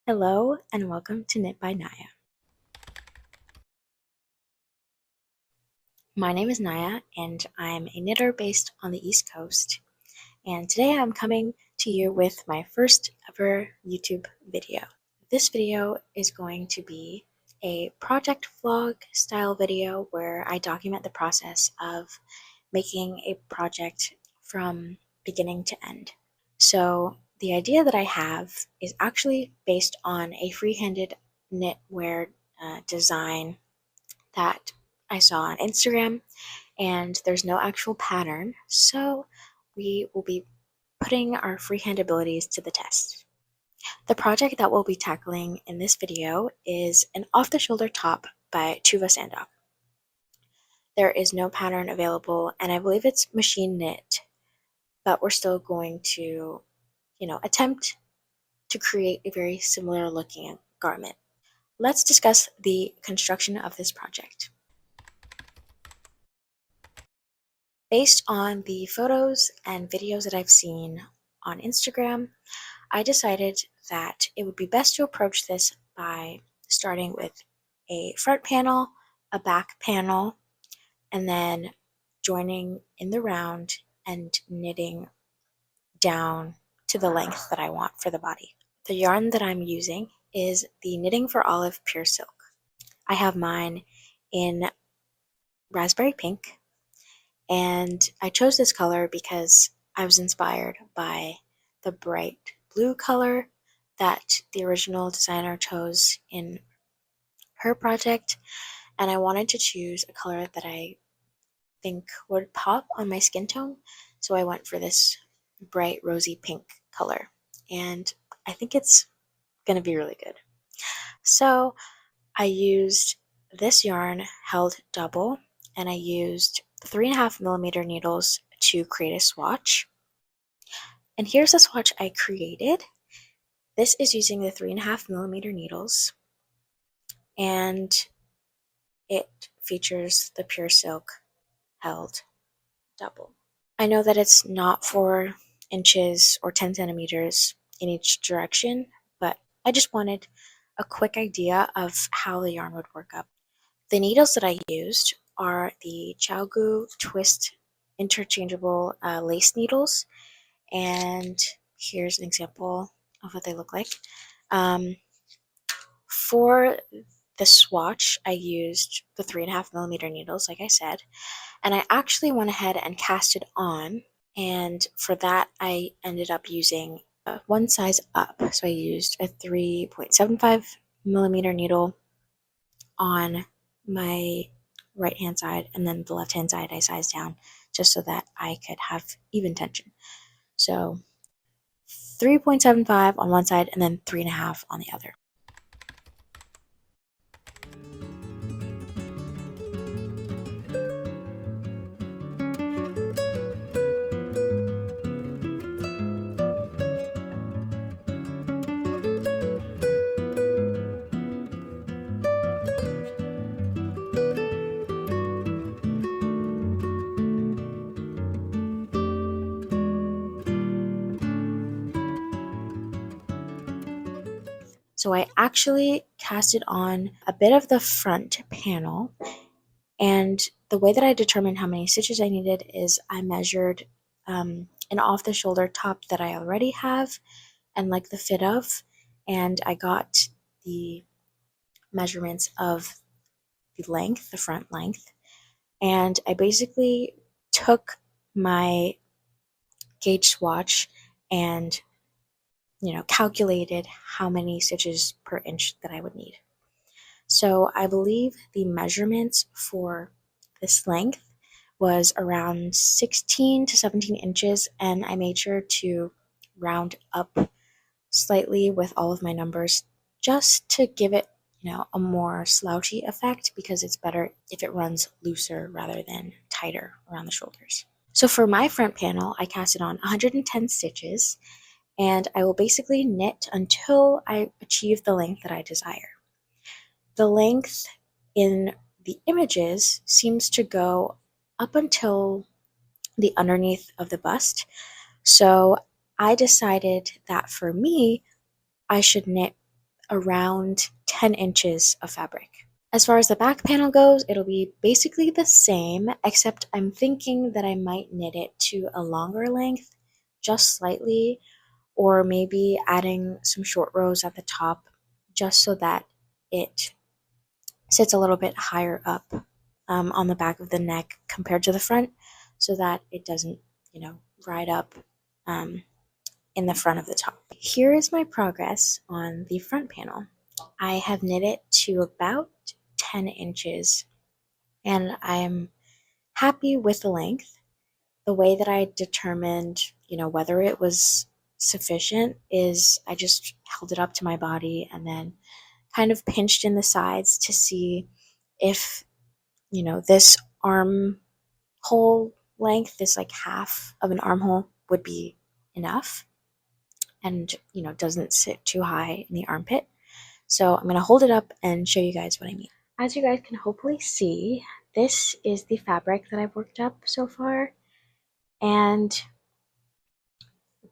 Hello and welcome to Knit by Naya. My name is Naya and I'm a knitter based on the East Coast. And today I'm coming to you with my first ever YouTube video. This video is going to be a project vlog style video where I document the process of making a project from beginning to end. So the idea that I have is actually based on a free-handed knitwear design that I saw on Instagram, and there's no actual pattern, so we will be putting our freehand abilities to the test. The project that we'll be tackling in this video is an off-the-shoulder top by Tuva Sandok. There is no pattern available, and I believe it's machine knit, but we're still going to, attempt to create a very similar looking garment. Let's discuss the construction of this project. Based on the photos and videos that I've seen on Instagram, I decided that it would be best to approach this by starting with a front panel, a back panel, and then joining in the round and knitting down to the length that I want for the body. The yarn that I'm using is the Knitting for Olive Pure Silk. I have mine in raspberry pink, and I chose this color because I was inspired by the bright blue color that the original designer chose in her project, and I wanted to choose a color that I think would pop on my skin tone, so I went for this bright rosy pink color, and I think it's gonna be really good. So I used this yarn held double, and I used 3.5mm needles to create a swatch. And here's the swatch I created. This is using the 3.5mm needles, and it features the pure silk held double. I know that it's not 4 inches or 10 centimeters in each direction, but I just wanted a quick idea of how the yarn would work up. The needles that I used are the Chalgu Twist interchangeable lace needles, and here's an example of what they look like. For the swatch, I used the 3.5mm needles, like I said, and I actually went ahead and cast it on, and for that I ended up using one size up. So I used a 3.75mm needle on my right hand side, and then the left hand side I sized down just so that I could have even tension. So 3.75 on one side and then 3.5 on the other. So I actually casted on a bit of the front panel, and the way that I determined how many stitches I needed is I measured an off-the-shoulder top that I already have and like the fit of, and I got the measurements of the length, the front length, and I basically took my gauge swatch and calculated how many stitches per inch that I would need. So I believe the measurements for this length was around 16 to 17 inches, and I made sure to round up slightly with all of my numbers just to give it a more slouchy effect, because it's better if it runs looser rather than tighter around the shoulders. So for my front panel, I casted on 110 stitches, and I will basically knit until I achieve the length that I desire. The length in the images seems to go up until the underneath of the bust, so I decided that for me, I should knit around 10 inches of fabric. As far as the back panel goes, it'll be basically the same, except I'm thinking that I might knit it to a longer length, just slightly, or maybe adding some short rows at the top, just so that it sits a little bit higher up on the back of the neck compared to the front, so that it doesn't, ride up um, in the front of the top. Here is my progress on the front panel. I have knit it to about 10 inches, and I'm happy with the length. The way that I determined, whether it was sufficient is I just held it up to my body and then kind of pinched in the sides to see if, this armhole length, this like half of an armhole would be enough and, doesn't sit too high in the armpit. So I'm going to hold it up and show you guys what I mean. As you guys can hopefully see, this is the fabric that I've worked up so far, and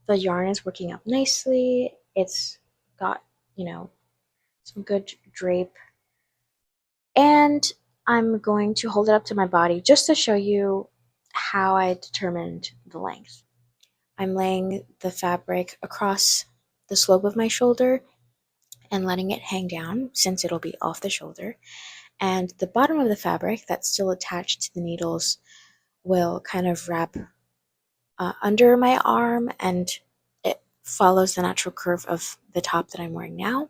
the yarn is working up nicely. It's got, some good drape, and I'm going to hold it up to my body just to show you how I determined the length. I'm laying the fabric across the slope of my shoulder and letting it hang down since it'll be off the shoulder. And the bottom of the fabric that's still attached to the needles will kind of wrap under my arm, and it follows the natural curve of the top that I'm wearing now.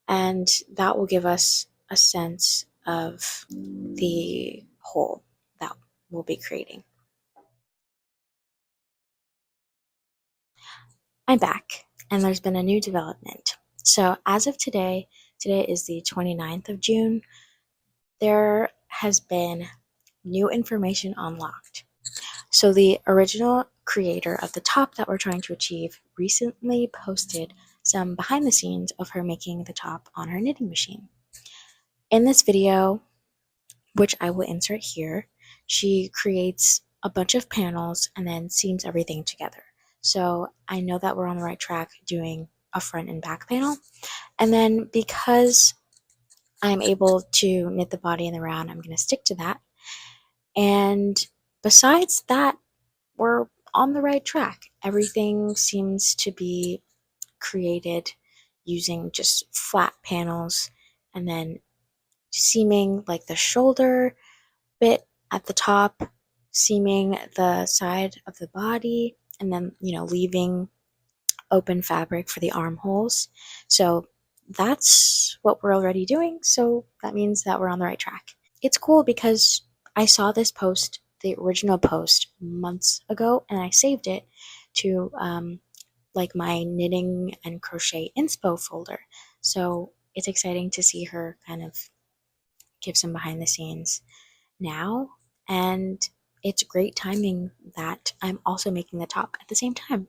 And that will give us a sense of the hole that we'll be creating. I'm back, and there's been a new development. So as of today is the 29th of June, there has been new information unlocked. So the original creator of the top that we're trying to achieve recently posted some behind the scenes of her making the top on her knitting machine. In this video, which I will insert here, she creates a bunch of panels and then seams everything together. So I know that we're on the right track doing a front and back panel. And then because I'm able to knit the body in the round, I'm going to stick to that. And besides that, we're on the right track. Everything seems to be created using just flat panels and then seaming like the shoulder bit at the top, seaming the side of the body, and then, leaving open fabric for the armholes. So that's what we're already doing. So that means that we're on the right track. It's cool because I saw this post, the original post, months ago, and I saved it to like my knitting and crochet inspo folder. So it's exciting to see her kind of give some behind the scenes now, and it's great timing that I'm also making the top at the same time.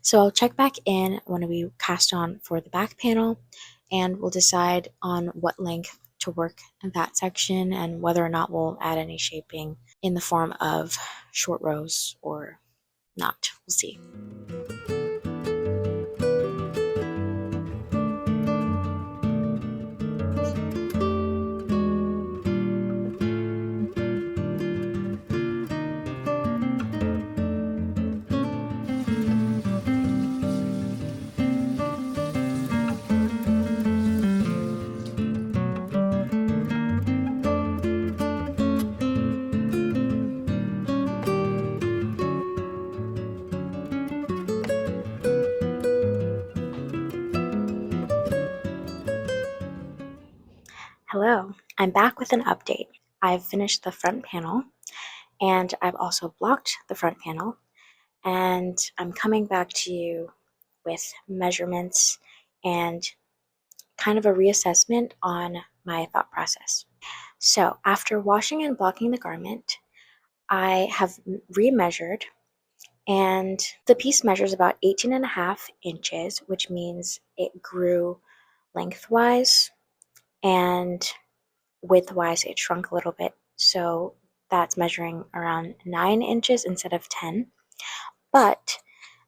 So I'll check back in when we cast on for the back panel, and we'll decide on what length to work in that section and whether or not we'll add any shaping in the form of short rows or not. We'll see. Hello, I'm back with an update. I've finished the front panel, and I've also blocked the front panel, and I'm coming back to you with measurements and kind of a reassessment on my thought process. So after washing and blocking the garment, I have remeasured, and the piece measures about 18.5 inches, which means it grew lengthwise, and widthwise it shrunk a little bit. So that's measuring around 9 inches instead of 10. But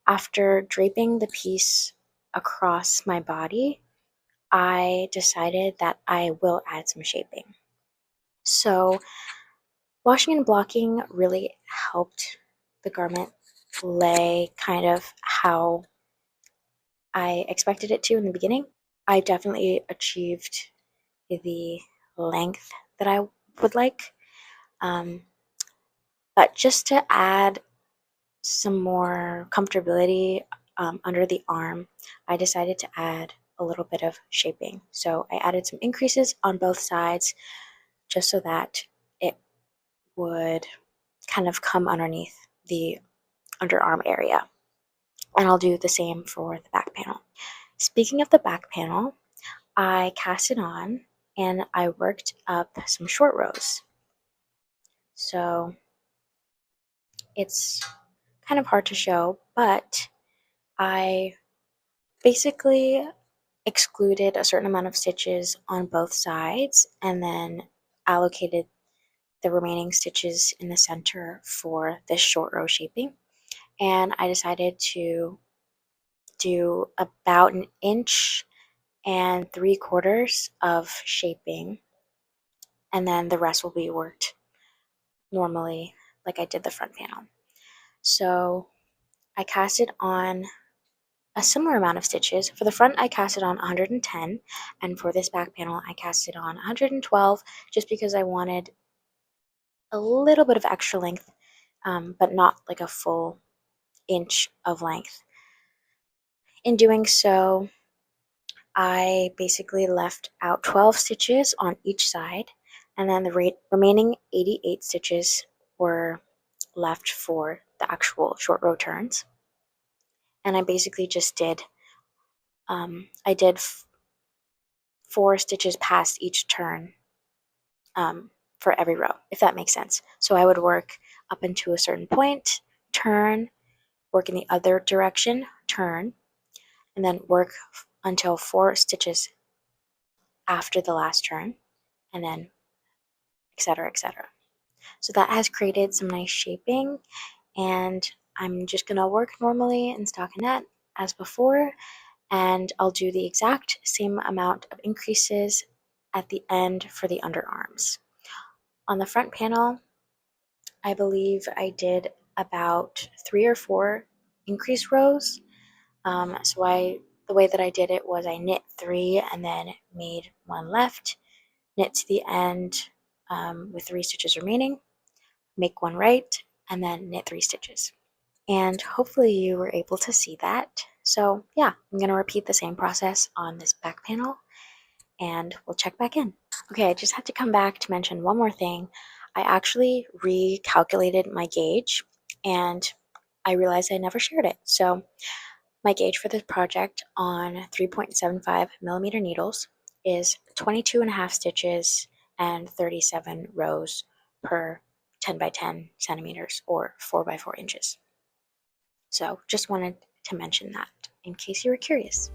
after draping the piece across my body, I decided that I will add some shaping. So washing and blocking really helped the garment lay kind of how I expected it to in the beginning. I definitely achieved the length that I would like. Um, but just to add some more comfortability under the arm, I decided to add a little bit of shaping. So I added some increases on both sides just so that it would kind of come underneath the underarm area. And I'll do the same for the back panel. Speaking of the back panel, I cast it on and I worked up some short rows. So it's kind of hard to show, but I basically excluded a certain amount of stitches on both sides and then allocated the remaining stitches in the center for this short row shaping. And I decided to do about 1.75 inches of shaping, and then the rest will be worked normally like I did the front panel. So I cast it on a similar amount of stitches. For the front, I cast it on 110, and for this back panel, I cast it on 112 just because I wanted a little bit of extra length, but not like a full inch of length. In doing so, I basically left out 12 stitches on each side, and then the remaining 88 stitches were left for the actual short row turns. And I basically just did, I did 4 stitches past each turn for every row, if that makes sense. So I would work up into a certain point, turn, work in the other direction, turn, and then work until 4 stitches after the last turn, and then etc., etc. So that has created some nice shaping, and I'm just gonna work normally in stockinette as before, and I'll do the exact same amount of increases at the end for the underarms. On the front panel, I believe I did about 3 or 4 increase rows. The way that I did it was I knit 3 and then made 1 left, knit to the end with 3 stitches remaining, make 1 right, and then knit 3 stitches. And hopefully you were able to see that. So yeah, I'm going to repeat the same process on this back panel, and we'll check back in. Okay, I just have to come back to mention one more thing. I actually recalculated my gauge, and I realized I never shared it. So my gauge for this project on 3.75 millimeter needles is 22 and a half stitches and 37 rows per 10 by 10 centimeters or 4 by 4 inches. So just wanted to mention that in case you were curious.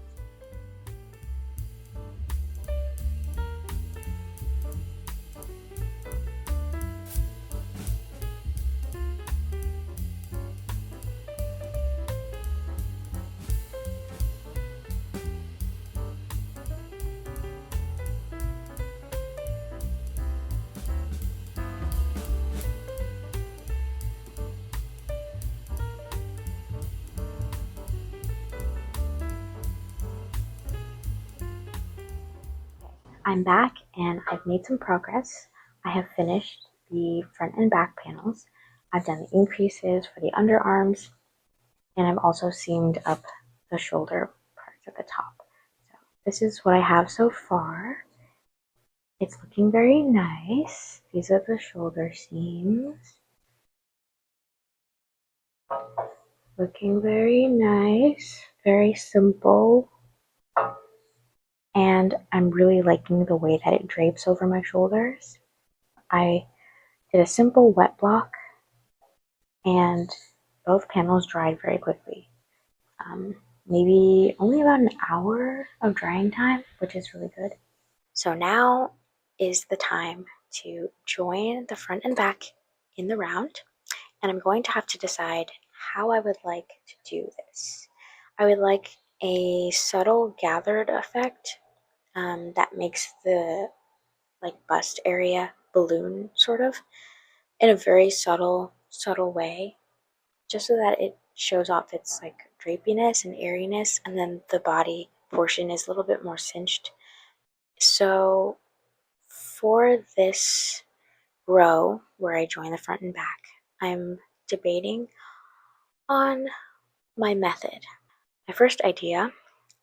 I'm back and I've made some progress. I have finished the front and back panels. I've done the increases for the underarms, and I've also seamed up the shoulder parts at the top. So this is what I have so far. It's looking very nice. These are the shoulder seams. Looking very nice, very simple. And I'm really liking the way that it drapes over my shoulders. I did a simple wet block, and both panels dried very quickly. Maybe only about an hour of drying time, which is really good. So now is the time to join the front and back in the round, and I'm going to have to decide how I would like to do this. I would like a subtle gathered effect that makes the bust area balloon sort of in a very subtle way, just so that it shows off its drapiness and airiness, and then the body portion is a little bit more cinched. So for this row where I join the front and back, I'm debating on my method. My first idea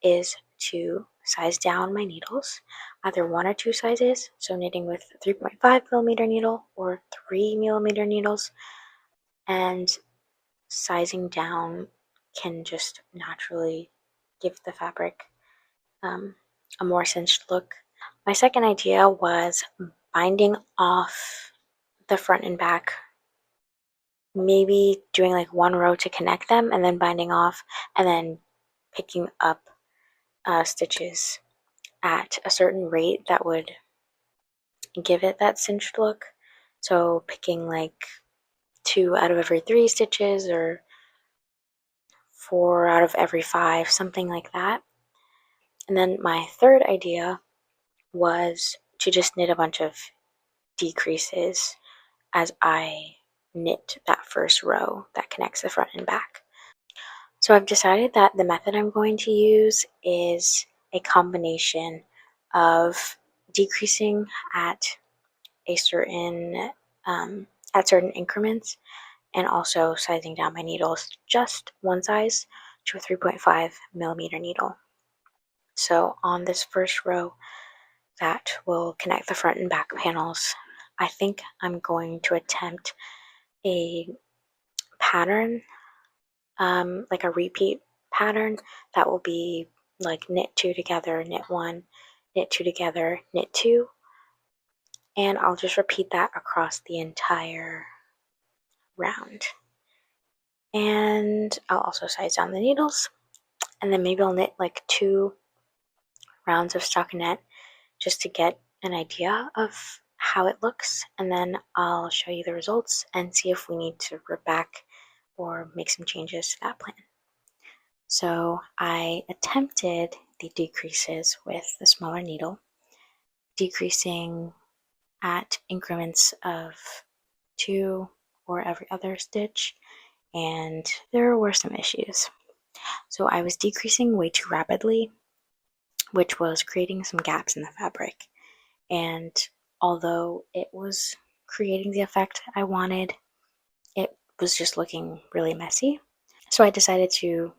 is to size down my needles, either 1 or 2 sizes, so knitting with 3.5 millimeter needle or 3 millimeter needles, and sizing down can just naturally give the fabric a more cinched look. My second idea was binding off the front and back, maybe doing 1 row to connect them and then binding off, and then picking up stitches at a certain rate that would give it that cinched look. So picking 2 out of every 3 stitches or 4 out of every 5, something like that. And then my third idea was to just knit a bunch of decreases as I knit that first row that connects the front and back. So I've decided that the method I'm going to use is a combination of decreasing at a certain increments, and also sizing down my needles just 1 size to a 3.5 millimeter needle. So on this first row that will connect the front and back panels, I think I'm going to attempt a pattern, like a repeat pattern that will be knit 2 together, knit 1, knit 2 together, knit 2, and I'll just repeat that across the entire round. And I'll also size down the needles, and then maybe I'll knit 2 rounds of stockinette just to get an idea of how it looks, and then I'll show you the results and see if we need to rip back or make some changes to that plan. So I attempted the decreases with the smaller needle, decreasing at increments of 2 or every other stitch, and there were some issues. So I was decreasing way too rapidly, which was creating some gaps in the fabric. And although it was creating the effect I wanted, it was just looking really messy. So I decided to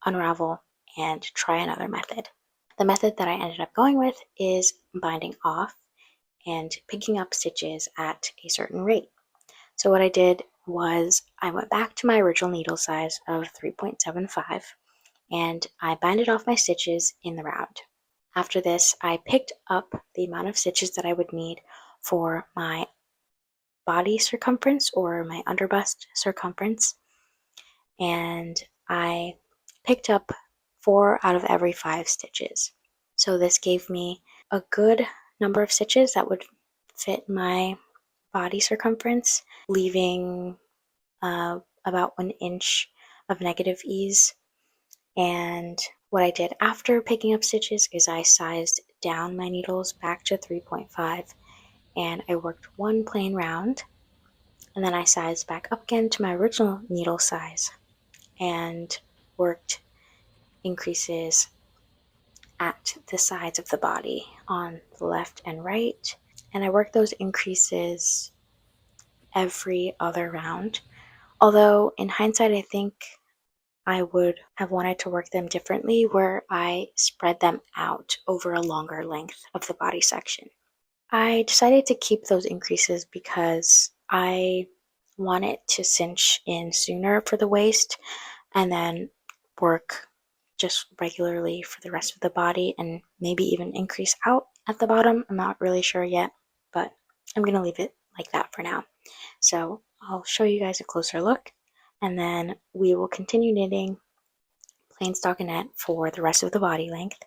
unravel and try another method. The method that I ended up going with is binding off and picking up stitches at a certain rate. So what I did was I went back to my original needle size of 3.75, and I binded off my stitches in the round. After this, I picked up the amount of stitches that I would need for my body circumference or my underbust circumference, and I picked up 4 out of every 5 stitches. So this gave me a good number of stitches that would fit my body circumference, leaving about 1 inch of negative ease. And what I did after picking up stitches is I sized down my needles back to 3.5, and I worked 1 plain round, and then I sized back up again to my original needle size and worked increases at the sides of the body on the left and right, and I worked those increases every other round. Although in hindsight, I think I would have wanted to work them differently, where I spread them out over a longer length of the body section. I decided to keep those increases because I wanted to cinch in sooner for the waist and then work just regularly for the rest of the body and maybe even increase out at the bottom. I'm not really sure yet, but I'm going to leave it like that for now. So I'll show you guys a closer look, and then we will continue knitting plain stockinette for the rest of the body length.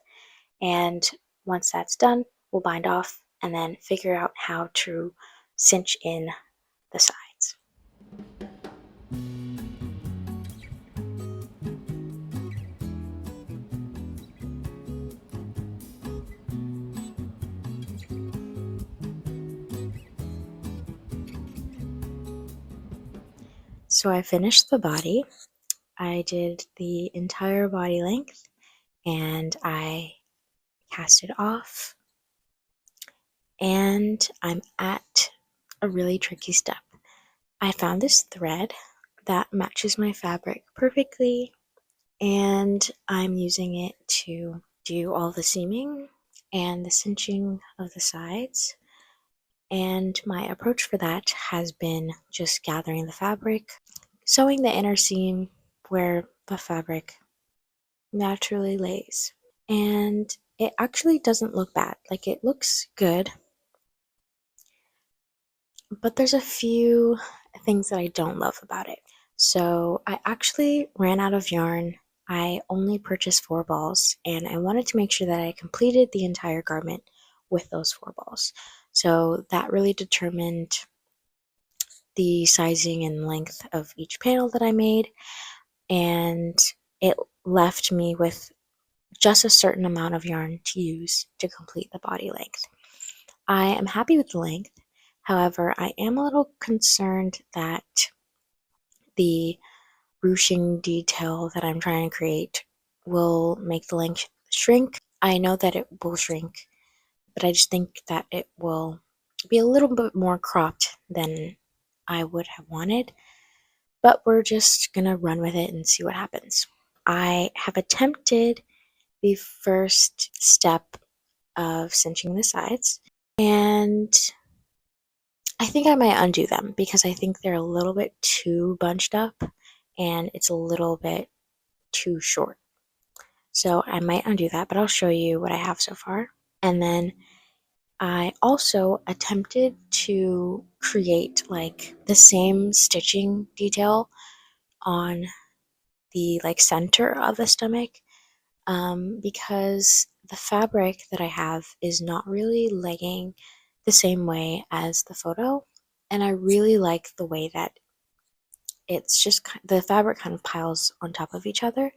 And once that's done, we'll bind off and then figure out how to cinch in the sides. So I finished the body. I did the entire body length and I cast it off. And I'm at a really tricky step. I found this thread that matches my fabric perfectly, and I'm using it to do all the seaming and the cinching of the sides. And my approach for that has been just gathering the fabric, sewing the inner seam where the fabric naturally lays. And it actually doesn't look bad. Like, it looks good, but there's a few things that I don't love about it. So I actually ran out of yarn. I only purchased 4 balls, and I wanted to make sure that I completed the entire garment with those 4 balls. So that really determined the sizing and length of each panel that I made, and it left me with just a certain amount of yarn to use to complete the body length. I am happy with the length. However, I am a little concerned that the ruching detail that I'm trying to create will make the length shrink. I know that it will shrink, but I just think that it will be a little bit more cropped than I would have wanted. But we're just gonna run with it and see what happens. I have attempted the first step of cinching the sides, and I think I might undo them because I think they're a little bit too bunched up and it's a little bit too short. So I might undo that, but I'll show you what I have so far. And then I also attempted to create like the same stitching detail on the like center of the stomach, because the fabric that I have is not really laying the same way as the photo. And I really like the way that it's just the fabric kind of piles on top of each other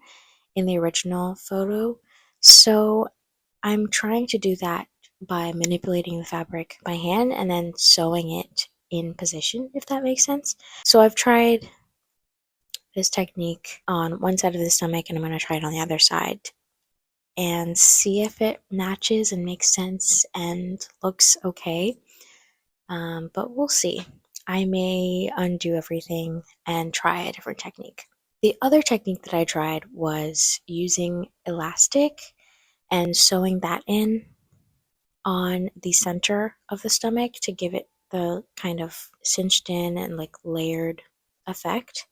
in the original photo. So I'm trying to do that by manipulating the fabric by hand and then sewing it in position, if that makes sense. So I've tried this technique on one side of the stomach and I'm going to try it on the other side and see if it matches and makes sense and looks okay. But we'll see. I may undo everything and try a different technique. The other technique that I tried was using elastic and sewing that in on the center of the stomach to give it the kind of cinched in and like layered effect,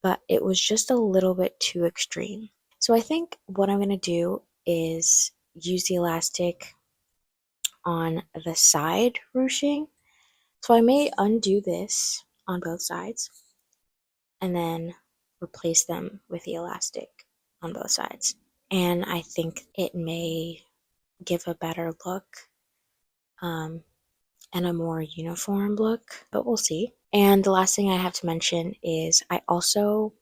but it was just a little bit too extreme. So I think what I'm going to do is use the elastic on the side ruching. So I may undo this on both sides and then replace them with the elastic on both sides. And I think it may give a better look, and a more uniform look, but we'll see. And the last thing I have to mention is I also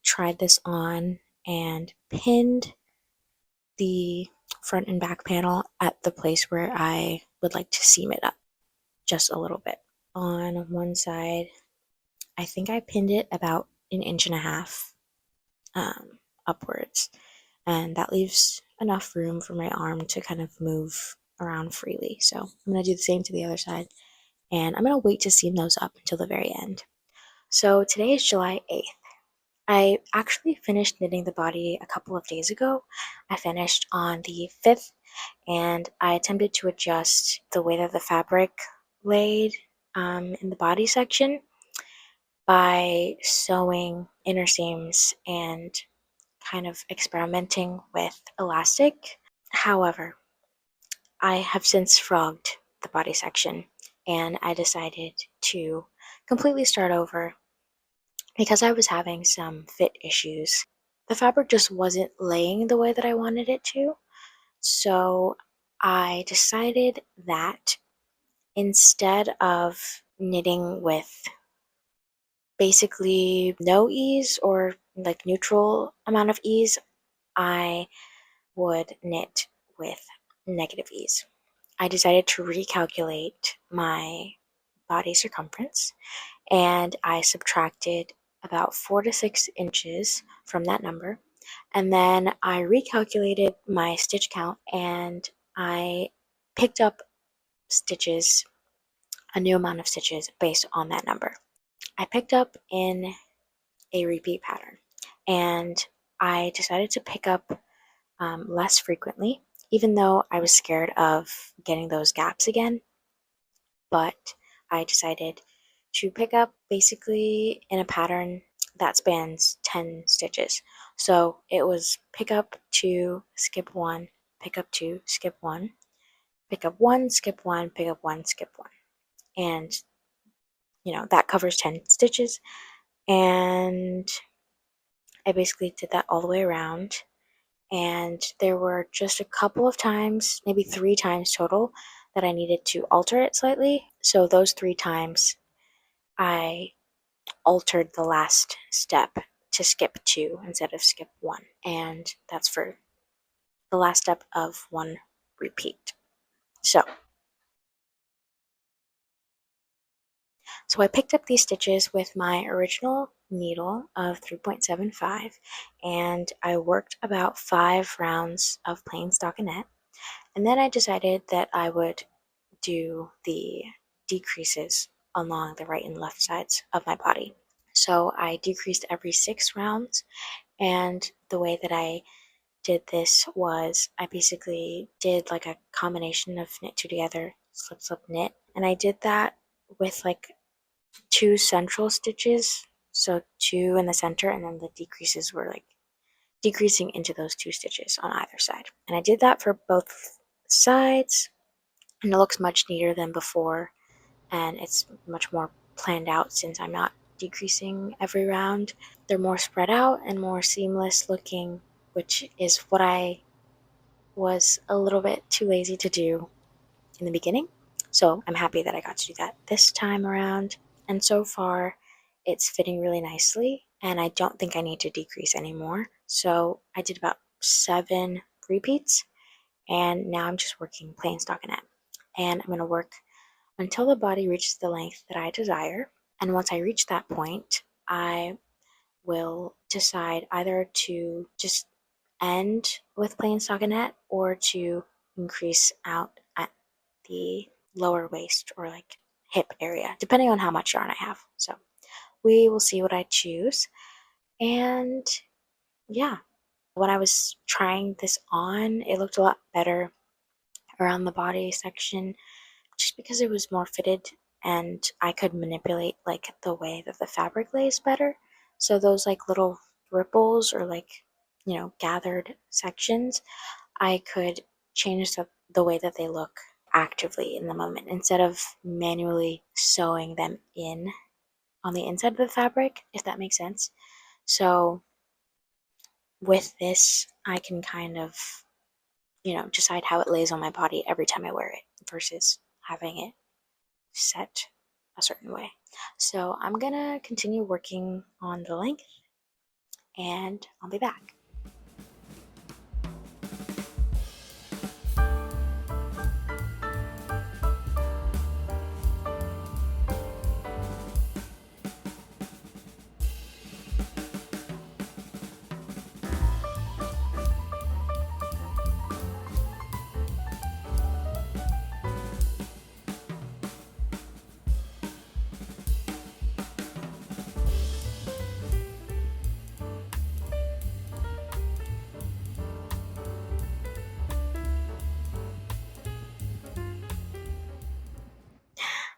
tried this on and pinned the front and back panel at the place where I would like to seam it up just a little bit. On one side, I think I pinned it about 1.5 inches upwards, and that leaves enough room for my arm to kind of move around freely. So I'm going to do the same to the other side, and I'm going to wait to seam those up until the very end. So today is July 8th. I actually finished knitting the body a couple of days ago. I finished on the 5th, and I attempted to adjust the way that the fabric laid in the body section by sewing inner seams and kind of experimenting with elastic. However, I have since frogged the body section and I decided to completely start over because I was having some fit issues. The fabric just wasn't laying the way that I wanted it to. So I decided that instead of knitting with basically no ease or like neutral amount of ease, I would knit with negative ease. I decided to recalculate my body circumference and I subtracted about 4 to 6 inches from that number. And then I recalculated my stitch count and I picked up stitches, a new amount of stitches based on that number. I picked up in a repeat pattern and I decided to pick up less frequently, even though I was scared of getting those gaps again. But I decided to pick up basically in a pattern that spans 10 stitches. So it was pick up 2, skip 1, pick up 2, skip 1, pick up 1, skip 1, pick up 1, skip 1. And, that covers 10 stitches. And I basically did that all the way around. And there were just a couple of times, maybe 3 times total, that I needed to alter it slightly. So those 3 times I altered the last step to skip 2 instead of skip 1. And that's for the last step of one repeat. So I picked up these stitches with my original needle of 3.75 and I worked about 5 rounds of plain stockinette. And then I decided that I would do the decreases along the right and left sides of my body. So I decreased every 6 rounds, and the way that I did this was I basically did like a combination of knit two together, slip, slip, knit, and I did that with like 2 central stitches, so 2 in the center, and then the decreases were like decreasing into those 2 stitches on either side. And I did that for both sides, and it looks much neater than before, and it's much more planned out since I'm not decreasing every round. They're more spread out and more seamless looking, which is what I was a little bit too lazy to do in the beginning. So I'm happy that I got to do that this time around. And so far, it's fitting really nicely, and I don't think I need to decrease anymore. So I did about 7 repeats, and now I'm just working plain stockinette. And I'm going to work until the body reaches the length that I desire. And once I reach that point, I will decide either to just end with plain stockinette or to increase out at the lower waist or like hip area, depending on how much yarn I have. So we will see what I choose. And yeah, when I was trying this on, it looked a lot better around the body section just because it was more fitted and I could manipulate like the way that the fabric lays better. So those like little ripples or like, gathered sections, I could change the way that they look actively in the moment instead of manually sewing them in on the inside of the fabric, if that makes sense. So with this, I can kind of, decide how it lays on my body every time I wear it versus having it set a certain way. So I'm gonna continue working on the length and I'll be back.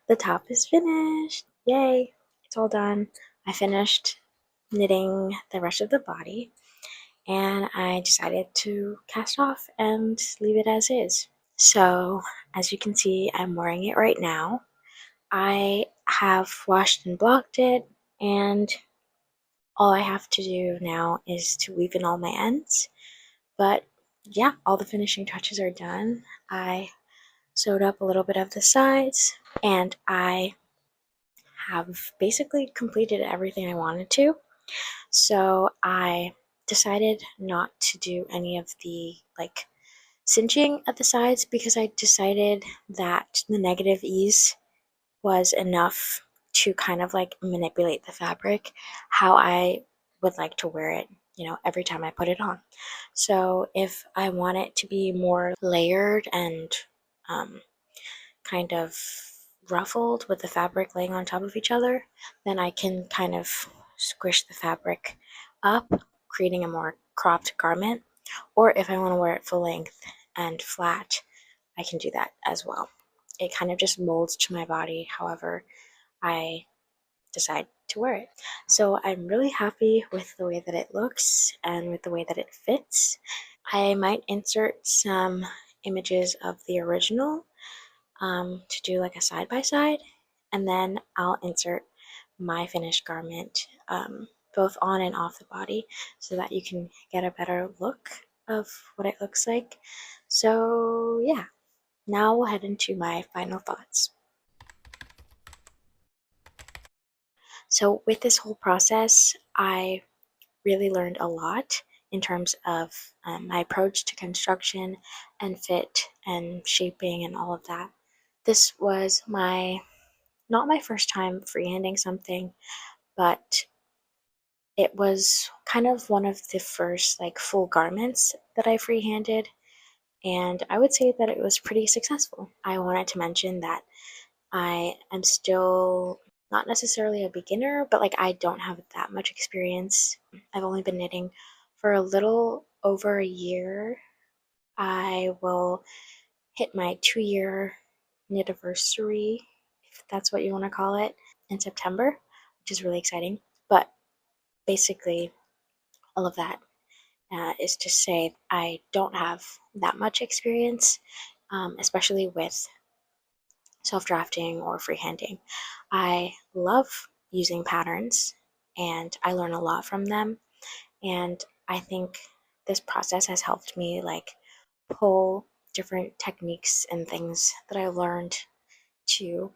The top is finished. Yay! It's all done. I finished knitting the rest of the body and I decided to cast off and leave it as is. So, as you can see, I'm wearing it right now. I have washed and blocked it, and all I have to do now is to weave in all my ends. But yeah, all the finishing touches are done. I sewed up a little bit of the sides, and I have basically completed everything I wanted to. So I decided not to do any of the like cinching at the sides because I decided that the negative ease was enough to kind of like manipulate the fabric how I would like to wear it, every time I put it on. So if I want it to be more layered and um, kind of ruffled with the fabric laying on top of each other, then I can kind of squish the fabric up, creating a more cropped garment. Or if I want to wear it full length and flat, I can do that as well. It kind of just molds to my body however I decide to wear it. So I'm really happy with the way that it looks and with the way that it fits. I might insert some images of the original to do like a side by side, and then I'll insert my finished garment both on and off the body so that you can get a better look of what it looks like. So, yeah, now we'll head into my final thoughts. So, with this whole process, I really learned a lot in terms of my approach to construction and fit and shaping and all of that. This was not my first time freehanding something, but it was kind of one of the first like full garments that I freehanded, and I would say that it was pretty successful. I wanted to mention that I am still not necessarily a beginner, but like I don't have that much experience. I've only been knitting for a little over a year. I will hit my 2 year knitiversary, if that's what you want to call it, in September, which is really exciting. But basically, all of that is to say I don't have that much experience, especially with self drafting or freehanding. I love using patterns and I learn a lot from them. And I think this process has helped me like pull different techniques and things that I learned to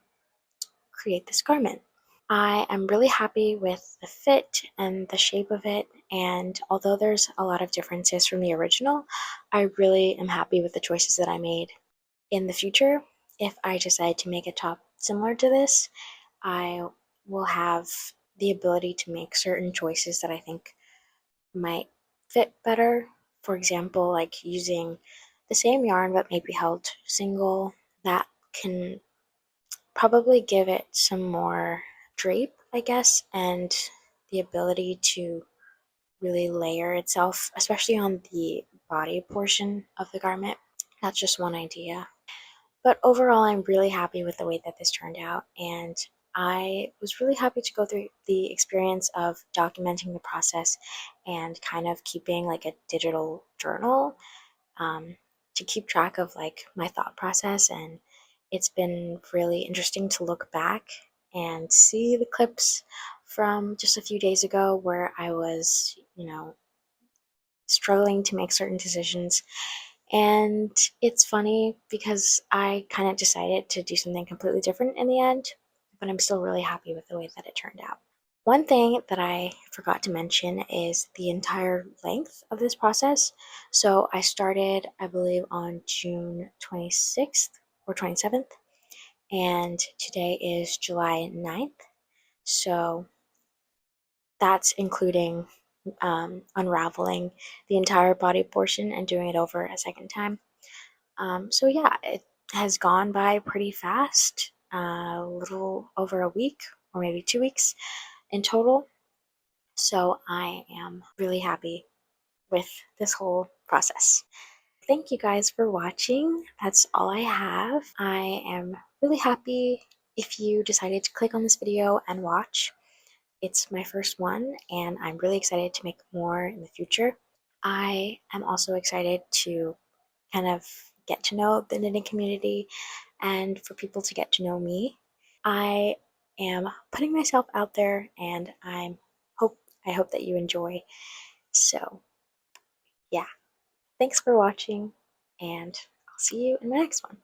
create this garment. I am really happy with the fit and the shape of it, and although there's a lot of differences from the original, I really am happy with the choices that I made. In the future, if I decide to make a top similar to this, I will have the ability to make certain choices that I think might fit better. For example, like using the same yarn but maybe held single, that can probably give it some more drape, I guess, and the ability to really layer itself, especially on the body portion of the garment. That's just one idea. But overall, I'm really happy with the way that this turned out, and I was really happy to go through the experience of documenting the process and kind of keeping like a digital journal um, to keep track of like my thought process. And it's been really interesting to look back and see the clips from just a few days ago where I was, struggling to make certain decisions. And it's funny because I kind of decided to do something completely different in the end, but I'm still really happy with the way that it turned out. One thing that I forgot to mention is the entire length of this process. So I started, I believe, on June 26th or 27th, and today is July 9th. So that's including unraveling the entire body portion and doing it over a second time. So yeah, it has gone by pretty fast, a little over a week or maybe 2 weeks in total. So I am really happy with this whole process. Thank you guys for watching. That's all I have. I am really happy if you decided to click on this video and watch. It's my first one, and I'm really excited to make more in the future. I am also excited to kind of get to know the knitting community and for people to get to know me. I am putting myself out there, and I hope that you enjoy. So, yeah. Thanks for watching, and I'll see you in the next one.